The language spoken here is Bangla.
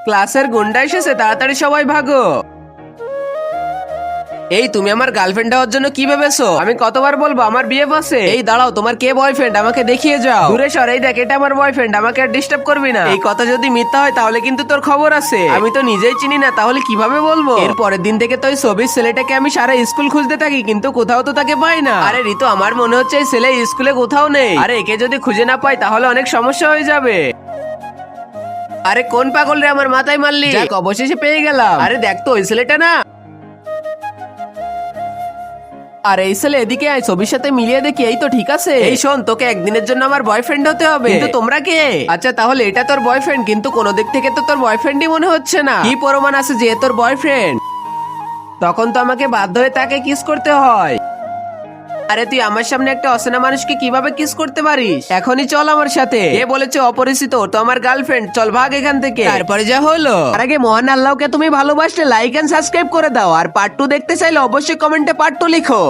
ক্লাসের গুন্ডা এসেছে, তাড়াতাড়ি সবাই ভাগো। এই তুমি আমার গার্লফ্রেন্ড হওয়ার জন্য কি ভেবেছো? আমি কতবার বলবো আমার বিয়ে আছে। এই দাঁড়াও, তোমার কে বয়ফ্রেন্ড আমাকে দেখিয়ে যাও। দূরে সর, এই দেখ এটা আমার বয়ফ্রেন্ড, আমাকে আর ডিস্টার্ব করবি না। এই কথা যদি মিথ্যা হয় তাহলে কিন্তু তোর খবর আছে। আমি তো নিজেই চিনি না, তাহলে কিভাবে বলবো? এর পরের দিন থেকে তো ওই ছবির ছেলেটাকে আমি সারা স্কুল খুঁজতে থাকি, কিন্তু কোথাও তো তাকে পাই না। আরে ঋতু, আমার মনে হচ্ছে এই ছেলে স্কুলে কোথাও নেই। আরে একে যদি খুঁজে না পাই তাহলে অনেক সমস্যা হয়ে যাবে। আরে কোন পাগল রে আমার মাথায় মারলি? যাক, অবশেষে পেয়ে গেলাম। আরে দেখ তো ওই ছেলেটা না। আর এই ছেলে এদিকে আয়, ছবির সাথে মিলিয়ে দেখি। এই তো ঠিক আছে। এই শোন, তোকে একদিনের জন্য আমার বয়ফ্রেন্ড হতে হবে। কিন্তু তোমরা কে? আচ্ছা তাহলে এটা তোর বয়ফ্রেন্ড, কিন্তু কোনো দিক থেকে তো তোর বয়ফ্রেন্ডই মনে হচ্ছে না। কি প্রমাণ আছে যে এ তোর বয়ফ্রেন্ড? তখন তো আমাকে বাধ্য হয়ে তাকে কিস করতে হয়। আরে তুই আমার সামনে একটা অচেনা মানুষকে কিভাবে কিস করতে পারিস? এখনই চল আমার সাথে। এ বলেছে অপরিচিত, ও তো আমার গার্লফ্রেন্ড, চল ভাগ এখান থেকে। তারপরে যা হলো। আর আগে মহান আল্লাহকে তুমি ভালোবাসলে লাইক এন্ড সাবস্ক্রাইব করে দাও, আর পার্ট 2 দেখতে চাইলে অবশ্যই কমেন্টে পার্ট 2 লিখো।